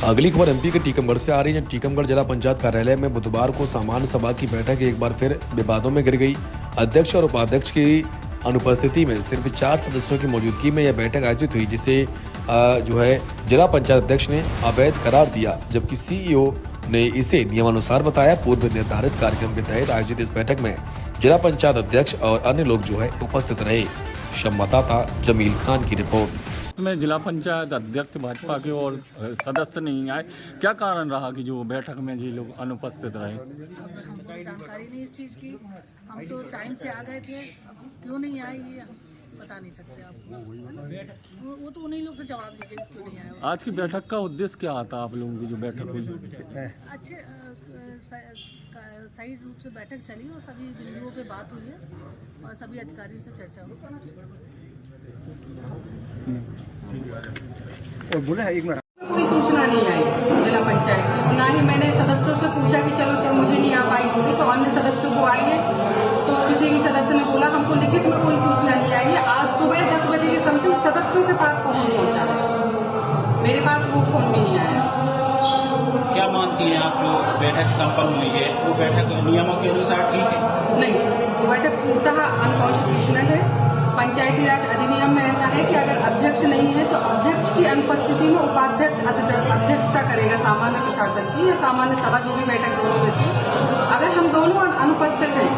अगली खबर एमपी के टीकमगढ़ से आ रही है। टीकमगढ़ जिला पंचायत कार्यालय में बुधवार को सामान्य सभा की बैठक एक बार फिर विवादों में गिर गई। अध्यक्ष और उपाध्यक्ष की अनुपस्थिति में सिर्फ 4 सदस्यों की मौजूदगी में यह बैठक आयोजित हुई, जिसे जिला पंचायत अध्यक्ष ने अवैध करार दिया, जबकि सीईओ ने इसे नियमानुसार बताया। पूर्व निर्धारित कार्यक्रम के तहत आयोजित इस बैठक में जिला पंचायत अध्यक्ष और अन्य लोग उपस्थित रहे। संवाददाता जमील खान की रिपोर्ट। में जिला पंचायत अध्यक्ष भाजपा के और सदस्य नहीं आए, क्या कारण रहा कि जो बैठक में ये लोग अनुपस्थित रहे? हमको जानकारी नहीं इस चीज़ की। हम तो टाइम से आ गए थे, अब क्यों नहीं आए ये हम बता नहीं सकते आपको। वो तो उन्हीं लोग से जवाब लीजिए क्यों नहीं आए। आज की बैठक का उद्देश्य क्या आता आप लोगों की जो बैठक हुई? अच्छे सही रूप से बैठक चली और सभी बिंदुओं पे बात हुई है और सभी अधिकारियों से चर्चा हुई। और बोला है एक मिनट, कोई सूचना नहीं आई जिला पंचायत की। ना ही मैंने सदस्यों से पूछा कि चलो मुझे नहीं आ पाई होगी तो अन्य सदस्यों को आई है, तो किसी भी सदस्य ने बोला हमको लिखित में कोई सूचना नहीं आई है। आज सुबह 10 बजे के समथिंग सदस्यों के पास फोन पहुंचा है, मेरे पास वो फोन भी नहीं आया। क्या मानती हैं आप, जो बैठक संपन्न हुई है वो बैठक नियमों के अनुसार ठीक है? नहीं, बैठक पूर्णतः अनकॉन्स्टिट्यूशनल है। पंचायती राज अधिनियम में ऐसा है कि अगर अध्यक्ष नहीं है तो अध्यक्ष की अनुपस्थिति में उपाध्यक्ष अध्यक्षता करेगा सामान्य प्रशासन की या सामान्य सभा, जो भी बैठक दोनों में से। अगर हम दोनों अनुपस्थित हैं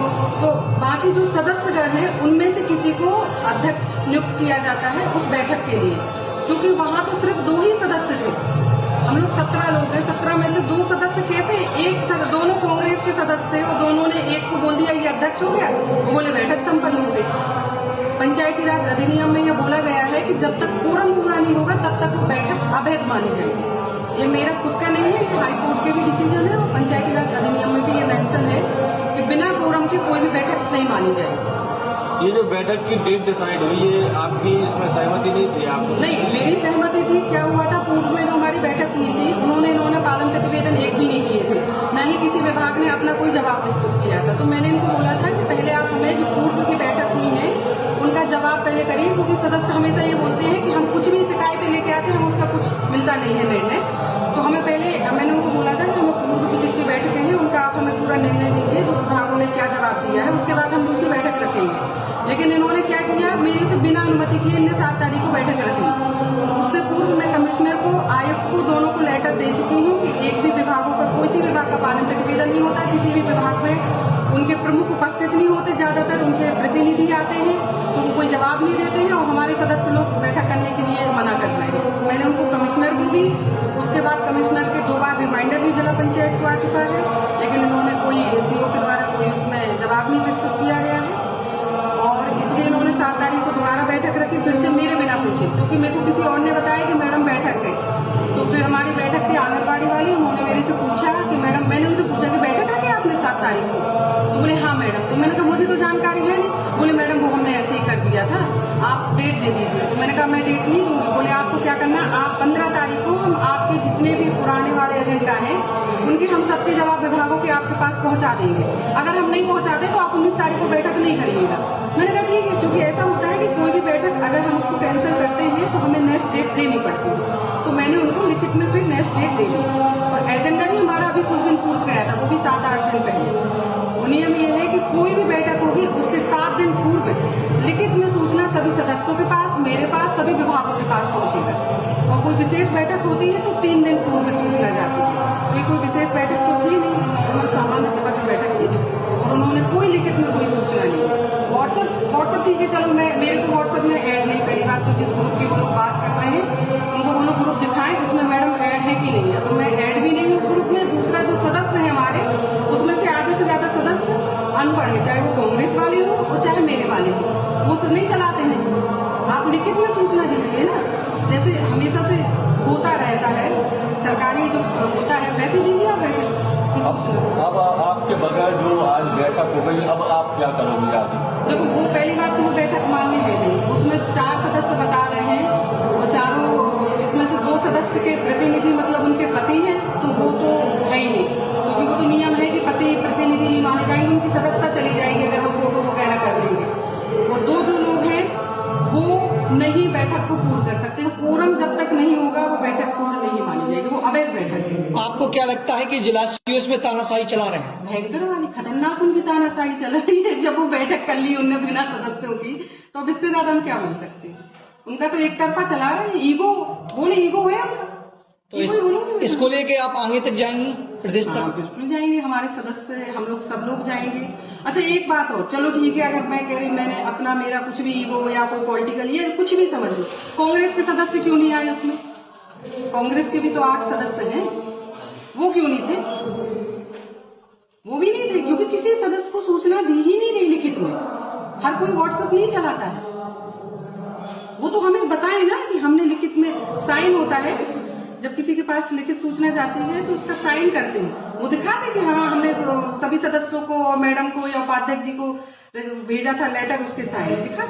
तो बाकी जो सदस्यगण हैं उनमें से किसी को अध्यक्ष नियुक्त किया जाता है उस बैठक के लिए, क्योंकि वहां तो सिर्फ 2 ही सदस्य थे। हम लोग 17 लोग हैं, 17 में से 2 सदस्य कैसे दोनों कांग्रेस के सदस्य थे, वो दोनों ने एक को बोल दिया ये अध्यक्ष हो गया, वो बोले बैठक संपन्न हो गई। पंचायती राज अधिनियम में यह बोला गया है कि जब तक कोरम पूरा नहीं होगा तब तक वो बैठक अवैध मानी जाएगी। ये मेरा खुद का नहीं है, ये हाईकोर्ट के भी डिसीजन है और पंचायती राज अधिनियम में भी ये मेंशन है कि बिना कोरम की कोई भी बैठक नहीं मानी जाएगी। ये जो बैठक की डेट डिसाइड हुई है, आपकी इसमें सहमति नहीं थी? आप नहीं, मेरी सहमति थी। क्या हुआ था, पूर्व में जो हमारी बैठक हुई थी इन्होंने पालन प्रतिवेदन एक भी नहीं किए थे, न ही किसी विभाग ने अपना कोई जवाब प्रस्तुत किया था। तो मैंने इनको बोला था कि पहले आप हमें जो पूर्व की बैठक हुई है उनका जवाब पहले करिए, क्योंकि सदस्य हमेशा ये बोलते हैं कि हम कुछ भी शिकायतें लेके आते हैं, हम उसका कुछ मिलता नहीं है निर्णय। तो हमें मैंने उनको बोला था कि हमें पूर्व की जितनी बैठकें हैं उनका आप हमें पूरा निर्णय दीजिए, जो विभागों ने क्या जवाब दिया है, उसके बाद हम दूसरी बैठक रखेंगे। लेकिन इन्होंने क्या किया, मेरे से बिना अनुमति किए इन्हें 7 तारीख को बैठक रखी। उससे पूर्व मैं कमिश्नर को, आयुक्त को, दोनों को लेटर दे चुकी हूँ कि एक भी विभागों का, कोई सी विभाग का पालन प्रतिवेदन नहीं होता। किसी भी विभाग में उनके प्रमुख उपस्थित नहीं होते, ज्यादातर उनके प्रतिनिधि आते हैं तो वो कोई जवाब नहीं देते हैं और हमारे सदस्य लोग बैठक करने के लिए मना कर रहे हैं। मैंने उनको कमिश्नर को भी, उसके बाद कमिश्नर के 2 बार रिमाइंडर भी जिला पंचायत को आ चुका है, लेकिन इन्होंने कोई सीओ के द्वारा कोई उसमें जवाब नहीं प्रस्तुत किया गया है। और इसलिए इन्होंने 7 तारीख को दोबारा बैठक रखी, फिर से मेरे बिना पूछे, क्योंकि मेरे को किसी और ने बताया कि मैडम बैठक है। तो फिर हमारी बैठक थी आंगनबाड़ी वाली, उन्होंने मेरे से पूछा कि मैडम, मैंने उनसे पूछा कि बैठक रखी आपने 7 तारीख को? तो बोले हाँ मैडम। तो मैंने कहा मुझे तो जानकारी है नहीं। बोले मैडम वो हमने ऐसे ही कर दिया था, आप डेट दे दीजिए। तो मैंने कहा मैं डेट नहीं दूंगी। बोले आपको क्या करना है, आप 15 तारीख को हम आपके जितने भी पुराने वाले एजेंडा हैं उनके हम सबके जवाब विभागों के आपके पास पहुंचा देंगे। अगर हम नहीं पहुंचाते तो आप 19 तारीख को बैठक नहीं करिएगा। मैंने कहा ठीक है, क्योंकि ऐसा होता है कि कोई भी बैठक अगर हम उसको कैंसिल करते हैं तो हमें नेक्स्ट डेट देनी पड़ती है। तो मैंने उनको लिखित में फिर नेक्स्ट डेट दे दी और एजेंडा भी हमारा अभी कुछ दिन पूर्व गया था, वो भी 7-8 दिन पहले। नियम ये है कि कोई भी बैठक होगी उसके 7 दिन पूर्व लिखित में सूचना सभी सदस्यों के पास, मेरे पास, सभी विभागों के पास पहुंचेगा। और कोई विशेष बैठक होती है तो 3 दिन पूर्व सूचना जाती है। तो ये कोई विशेष बैठक तो थी नहीं, नॉर्मल सामान्य सभा की बैठक थी और उन्होंने कोई लिखित में कोई सूचना नहीं। व्हाट्सएप ठीक है, चलो मेरे को व्हाट्सएप में ऐड नहीं, पहली बात तो जिस ग्रुप की वो लोग बात कर रहे हैं उनको वो लोग ग्रुप दिखाएं, उसमें मैडम ऐड है कि नहीं है। तो मैं ऐड भी नहीं हूँ उस ग्रुप में। दूसरा जो सदस्य है हमारे, उसमें से आधे से ज्यादा सदस्य अनपढ़ है, चाहे वो कांग्रेस वाले हो और चाहे मेरे वाले हो, वो सब नहीं चलाते हैं। आप लिखित में सूचना दीजिए ना, जैसे हमेशा से होता रहता है, सरकारी जो होता है वैसे दीजिए आप बैठक। अब आपके बगैर जो आज बैठक हो गई, अब आप क्या करोगे आगे? देखो, वो पहली बात तो वो बैठक मान्य है नहीं, उसमें 4 सदस्य बता रहे हैं और चारों, जिसमें से 2 सदस्य के प्रतिनिधि मतलब उनके पति हैं, तो वो तो है ही नहीं, क्योंकि वो तो नियम है कि पति प्रतिनिधि नहीं माने जाएंगे, उनकी सदस्यता चली जाएगी अगर हम फोटो वगैरह कर देंगे। और 2 जो लोग हैं वो नहीं बैठक को पूर्ण कर सकते। कोरम जब तक नहीं होगा वो बैठक पूर्ण नहीं मानी जाएगी, वो अवैध बैठक है। आपको क्या लगता है कि जिला सीओ इसमें तानाशाही चला रहे हैं? भयंकर वाली खतरनाक उनकी तानाशाही चल रही है। जब वो बैठक कर ली उनने बिना सदस्यों की, तो अब इससे ज्यादा हम क्या बोल सकते हैं। उनका तो एक तरफा चला रहे हैं, ईगो बोले, ईगो है उनका। तो इसको लेके आप आगे तक जाएंगी, प्रदेश हाँ, तक? बिल्कुल जाएंगे, हमारे सदस्य हम लोग सब लोग जाएंगे। अच्छा एक बात और, चलो ठीक है, अगर मैं कह रही मैंने अपना मेरा कुछ भी ईगो या कोई पॉलिटिकल ये कुछ भी समझ लो, कांग्रेस के सदस्य क्यों नहीं आए उसमें? कांग्रेस के भी तो 8 सदस्य हैं, वो क्यों नहीं थे? वो भी नहीं थे क्योंकि किसी सदस्य को सूचना दी ही नहीं गई लिखित में। हर कोई व्हाट्सएप नहीं चलाता है, वो तो हमें बताए ना कि हमने लिखित में साइन होता है, जब किसी के पास लिखित सूचना जाती है तो उसका साइन करते हैं, वो दिखाते कि हाँ हमने तो सभी सदस्यों को और मैडम को या उपाध्यक्ष जी को भेजा था लेटर, उसके साइन दिखा।